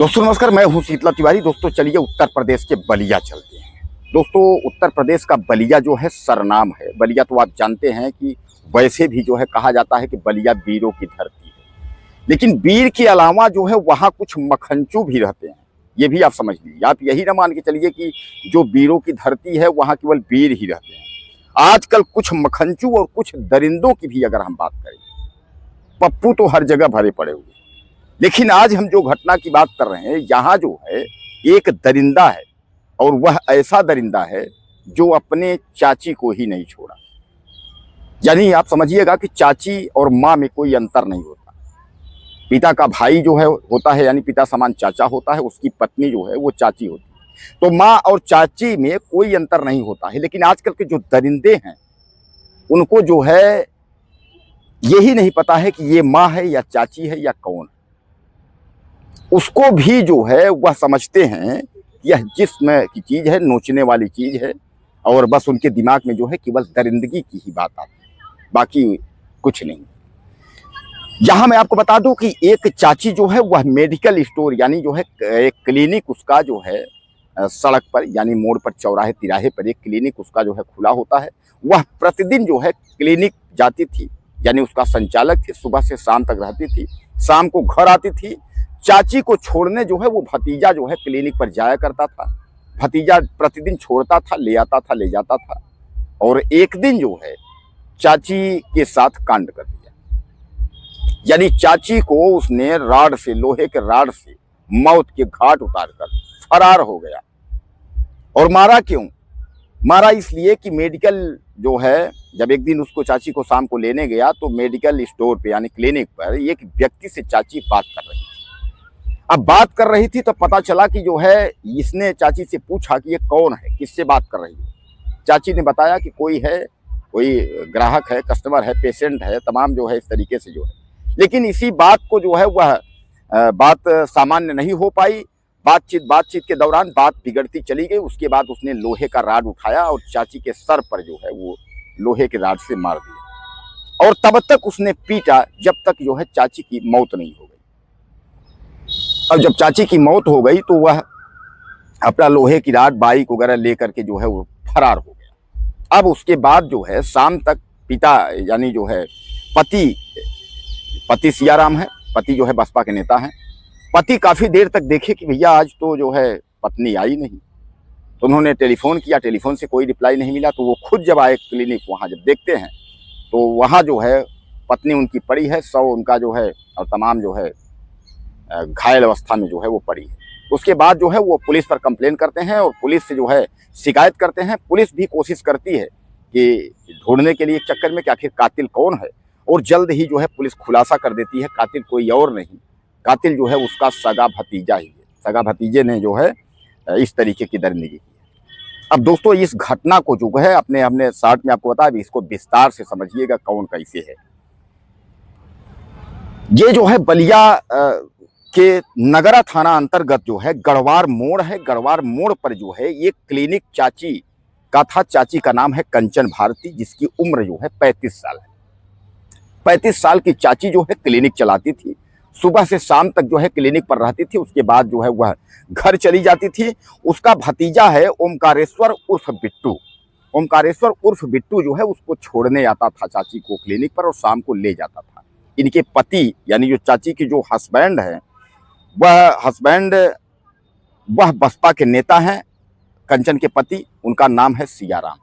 दोस्तों नमस्कार, मैं हूं शीतला तिवारी। दोस्तों चलिए उत्तर प्रदेश के बलिया चलते हैं। दोस्तों उत्तर प्रदेश का बलिया जो है सरनाम है। बलिया तो आप जानते हैं कि वैसे भी जो है कहा जाता है कि बलिया वीरों की धरती है, लेकिन वीर के अलावा जो है वहाँ कुछ मखंचू भी रहते हैं। ये भी आप समझ लीजिए, आप यही ना मान के चलिए कि जो वीरों की धरती है वहाँ केवल वीर ही रहते हैं। आजकल कुछ मखंचू और कुछ दरिंदों की भी अगर हम बात करें, पप्पू तो हर जगह भरे पड़े हुए। लेकिन आज हम जो घटना की बात कर रहे हैं, यहाँ जो है एक दरिंदा है, और वह ऐसा दरिंदा है जो अपने चाची को ही नहीं छोड़ा। यानी आप समझिएगा कि चाची और माँ में कोई अंतर नहीं होता। पिता का भाई जो है होता है, यानी पिता समान चाचा होता है, उसकी पत्नी जो है वो चाची होती है। तो माँ और चाची में कोई अंतर नहीं होता है। लेकिन आजकल के जो दरिंदे हैं उनको जो है यही नहीं पता है कि ये माँ है या चाची है या कौन है। उसको भी जो है वह समझते हैं यह जिस्म की चीज है, नोचने वाली चीज है, और बस उनके दिमाग में जो है केवल दरिंदगी की ही बात आती है, बाकी कुछ नहीं। यहाँ मैं आपको बता दूं कि एक चाची जो है वह मेडिकल स्टोर, यानी जो है एक क्लिनिक उसका जो है सड़क पर, यानी मोड़ पर, चौराहे तिराहे पर एक क्लिनिक उसका जो है खुला होता है। वह प्रतिदिन जो है क्लिनिक जाती थी, यानी उसका संचालक थी। सुबह से शाम तक रहती थी, शाम को घर आती थी। चाची को छोड़ने जो है वो भतीजा जो है क्लिनिक पर जाया करता था। भतीजा प्रतिदिन छोड़ता था, ले आता था, ले जाता था। और एक दिन जो है चाची के साथ कांड कर दिया, यानी चाची को उसने राड से, लोहे के राड से मौत के घाट उतारकर फरार हो गया। और मारा क्यों? मारा इसलिए कि मेडिकल जो है, जब एक दिन उसको चाची को शाम को लेने गया तो मेडिकल स्टोर पे यानी क्लिनिक पर एक व्यक्ति से चाची बात कर रही थी। अब बात कर रही थी तो पता चला कि जो है इसने चाची से पूछा कि ये कौन है, किससे बात कर रही है। चाची ने बताया कि कोई है, कोई ग्राहक है, कस्टमर है, पेशेंट है, तमाम जो है इस तरीके से जो है। लेकिन इसी बात को जो है वह बात सामान्य नहीं हो पाई। बातचीत के दौरान बात बिगड़ती चली गई। उसके बाद उसने लोहे का राड उठाया और चाची के सर पर जो है वो लोहे के राड से मार दिया। और तब तक उसने पीटा जब तक जो है चाची की मौत नहीं हो गई। अब जब चाची की मौत हो गई तो वह अपना लोहे की राड, बाइक वगैरह लेकर के जो है वो फरार हो गया। अब उसके बाद जो है शाम तक पिता, यानी जो है पति सियाराम है, पति जो है बसपा के नेता हैं। पति काफी देर तक देखे कि भैया आज तो जो है पत्नी आई नहीं। तो उन्होंने टेलीफोन किया, टेलीफोन से कोई रिप्लाई नहीं मिला। तो वो खुद जब आए क्लिनिक, वहाँ जब देखते हैं तो वहाँ जो है पत्नी उनकी पड़ी है, शव उनका जो है, और तमाम जो है घायल अवस्था में जो है वो पड़ी है। उसके बाद जो है वो पुलिस पर कंप्लेन करते हैं और पुलिस से जो है शिकायत करते हैं। पुलिस भी कोशिश करती है कि ढूंढने के लिए चक्कर में कि आखिर कातिल कौन है, और जल्द ही जो है पुलिस खुलासा कर देती है कातिल कोई और नहीं, कातिल जो है उसका सगा भतीजा ही है। सगा भतीजे ने जो है इस तरीके की दरिंदगी की है। अब दोस्तों इस घटना को जो है हमने शॉर्ट में आपको बताया, इसको विस्तार से समझिएगा कौन कैसे है। ये जो है बलिया के नगरा थाना अंतर्गत जो है गढ़वार मोड़ है। गढ़वार मोड़ पर जो है एक क्लिनिक चाची का था। चाची का नाम है कंचन भारती, जिसकी उम्र जो है 35 साल है। 35 साल की चाची जो है क्लिनिक चलाती थी। सुबह से शाम तक जो है क्लिनिक पर रहती थी। उसके बाद जो है वह घर चली जाती थी। उसका भतीजा है ओमकारेश्वर उर्फ बिट्टू। ओमकारेश्वर उर्फ बिट्टू जो है उसको छोड़ने आता था चाची को क्लिनिक पर, और शाम को ले जाता था। इनके पति, यानी जो चाची की जो हस्बैंड है, वह बसपा के नेता हैं। कंचन के पति, उनका नाम है सियाराम।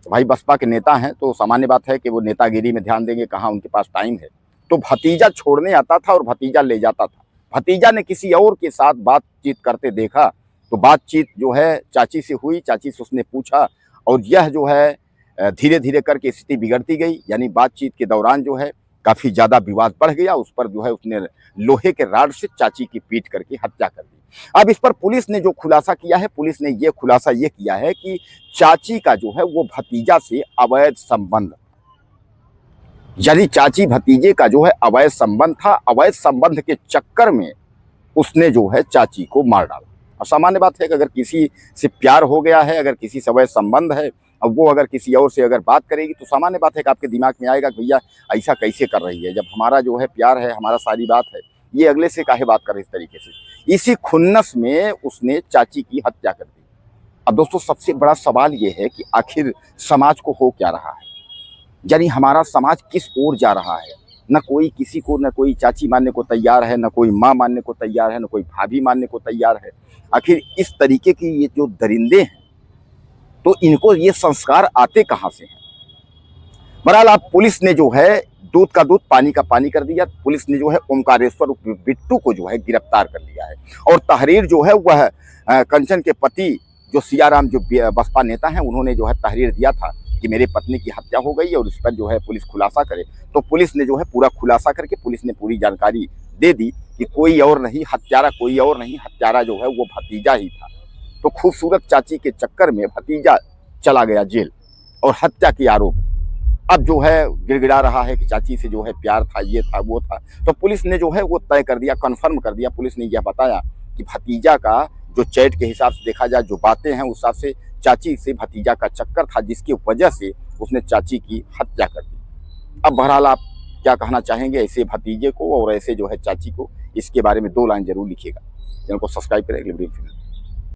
तो भाई बसपा के नेता हैं तो सामान्य बात है कि वो नेतागिरी में ध्यान देंगे, कहाँ उनके पास टाइम है। तो भतीजा छोड़ने आता था और भतीजा ले जाता था। भतीजा ने किसी और के साथ बातचीत करते देखा तो बातचीत जो है चाची से हुई। चाची से उसने पूछा, और यह जो है धीरे धीरे करके स्थिति बिगड़ती गई। यानी बातचीत के दौरान जो है काफी ज्यादा विवाद बढ़ गया। उस पर जो है उसने लोहे के राड से चाची की पीट करके हत्या कर दी। अब इस पर पुलिस ने जो खुलासा किया है, पुलिस ने ये खुलासा ये किया है कि चाची का जो है वो भतीजा से अवैध संबंध, यानी चाची भतीजे का जो है अवैध संबंध था। अवैध संबंध के चक्कर में उसने जो है चाची को मार डाला। और सामान्य बात है कि अगर किसी से प्यार हो गया है, अगर किसी से अवैध संबंध है, अब वो अगर किसी और से अगर बात करेगी तो सामान्य बात है कि आपके दिमाग में आएगा कि भैया ऐसा कैसे कर रही है, जब हमारा जो है प्यार है, हमारा सारी बात है, ये अगले से काहे बात कर रहे इस तरीके से। इसी खुन्नस में उसने चाची की हत्या कर दी। अब दोस्तों सबसे बड़ा सवाल ये है कि आखिर समाज को हो क्या रहा है, यानी हमारा समाज किस ओर जा रहा है। न कोई किसी को, न कोई चाची मानने को तैयार है, न कोई माँ मानने को तैयार है, न कोई भाभी मानने को तैयार है। आखिर इस तरीके की ये जो दरिंदे हैं, तो इनको ये संस्कार आते कहाँ से हैं। बहरहाल अब पुलिस ने जो है दूध का दूध पानी का पानी कर दिया। पुलिस ने जो है ओमकारेश्वर बिट्टू को जो है गिरफ्तार कर लिया है। और तहरीर जो है वह कंचन के पति जो सियाराम जो बसपा नेता हैं, उन्होंने जो है तहरीर दिया था कि मेरे पत्नी की हत्या हो गई और इस पर जो है पुलिस खुलासा करे। तो पुलिस ने जो है पूरा खुलासा करके पुलिस ने पूरी जानकारी दे दी कि कोई और नहीं हत्यारा, कोई और नहीं हत्यारा जो है वो भतीजा ही था। तो खूबसूरत चाची के चक्कर में भतीजा चला गया जेल और हत्या के आरोप। अब जो है गिड़गिड़ा रहा है कि चाची से जो है प्यार था, ये था, वो था। तो पुलिस ने जो है वो तय कर दिया, कन्फर्म कर दिया। पुलिस ने यह बताया कि भतीजा का जो चैट के हिसाब से देखा जाए, जो बातें हैं उस हिसाब से चाची से भतीजा का चक्कर था, जिसकी वजह से उसने चाची की हत्या कर दी। अब बहरहाल आप क्या कहना चाहेंगे ऐसे भतीजे को और ऐसे जो है चाची को, इसके बारे में 2 लाइन जरूर लिखिएगा। चैनल को सब्सक्राइब करें।